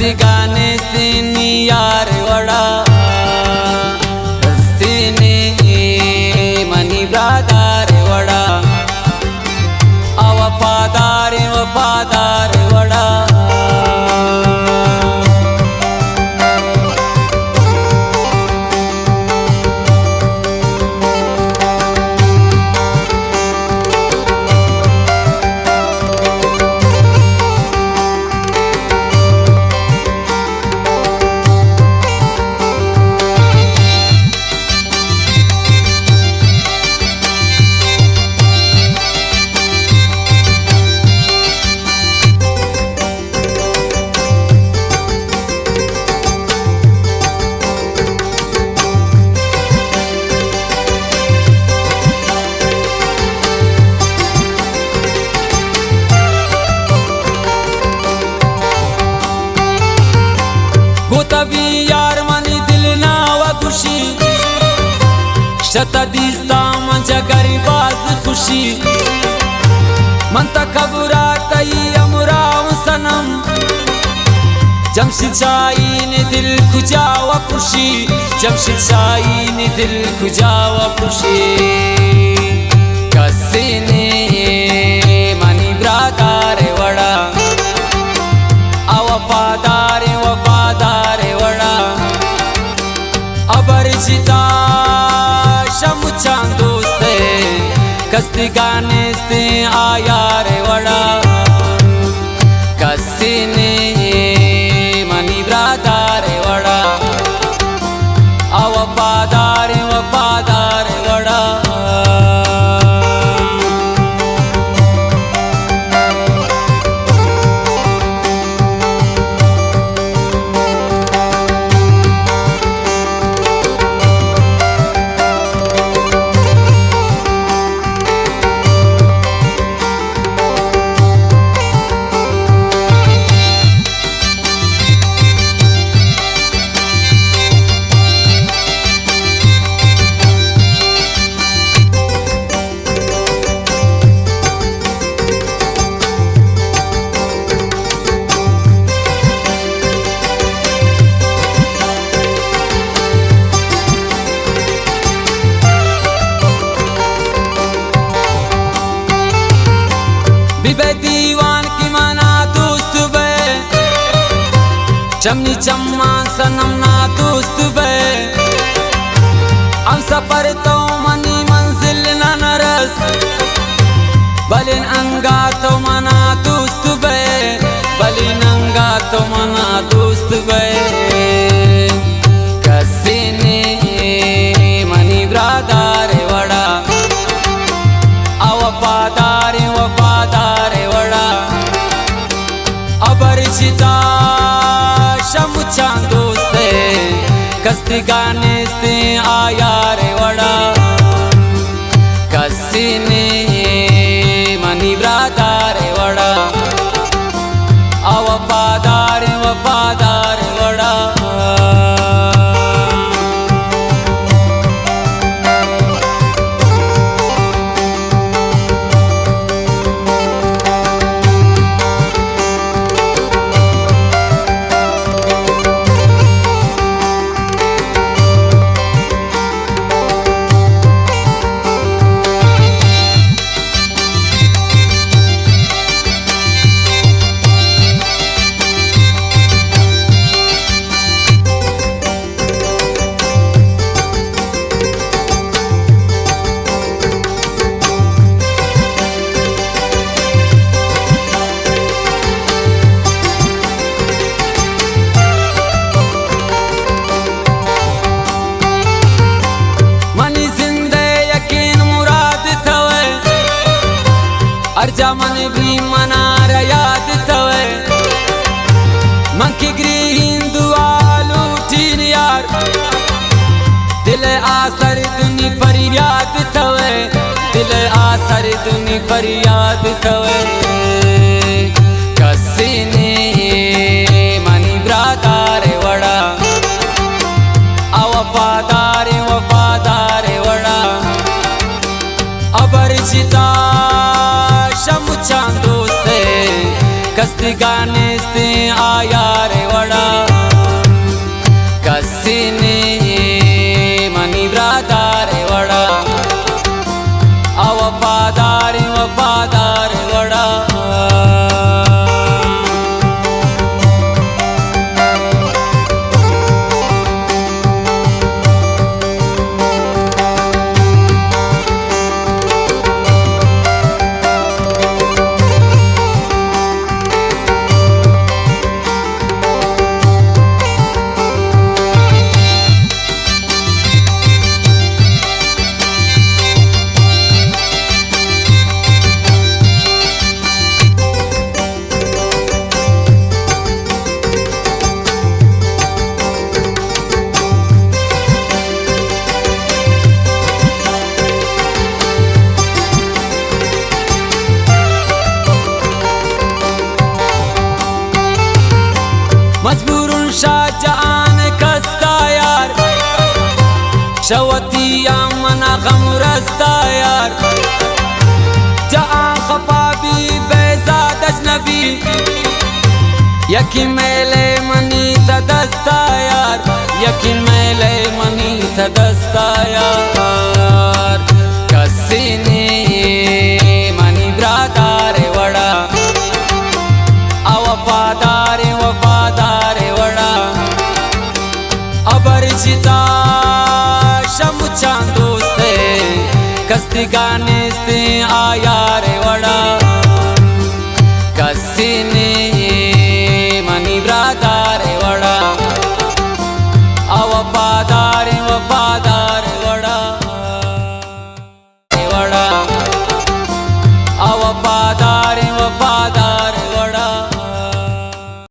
कस्ती गाने सीनी यार वड़ा सीने मनी ब्रादार वड़ा वफादार वफादार वड़ा तभी यार मनी दिल ना व खुशी शतदिस्ता मंजा गरीबाज खुशी मन तकबुरा तई अमुरा सनम जमशिद शाही ने दिल खुजा व खुशी जमशिद शाही ने दिल खुजा व खुशी कसीने मनी ब्रादार वड़ा वफादार वफादार वड़ा अबरजिता शमुचा दोस्त कस्ती गाने से आया रे वड़ा कसीने मनी ब्रादार वड़ा वफादार वफादार वड़ा बिबे दीवान की मना दोस्त बे चमनी चम्मा सनम ना दोस्त बे हम सफर तो मनी मंजिल ना नरस बलिन अंगा तो मना दोस्त बे बलिन अंगा तो मना दोस्त बे कसीने मनी ब्रादार वड़ा वफादार वफादार वड़ा अबरजिता शमुचा दोस्त कस्ती गाने से आया रे वड़ा कसीने मनी ब्रादार वड़ा वफादार वफादार वड़ा अर्जा मन भी मनार याद थवे मंकी ग्रीन दुआ लूटीन यार दिल आसर दुनी फरियाद थवे दिल आसर दुनी फरियाद थवे कसीने मनी ब्रादार वड़ा वफादार वफादार वड़ा अबरजिता शमुचा दोस्त कस्ती गाने से आया रे वड़ा दस्ता यार जहाँ खफा भी बेजाद अजनबी यकीन मेले मनी दस्ता यार यकीन मेले मनी दस्ता यार कसीने मनी ब्रादारे वड़ा वफादारे वफादारे वड़ा अबरचिता शमु चांदोस्ते कस्ती गाने से आया रे वड़ा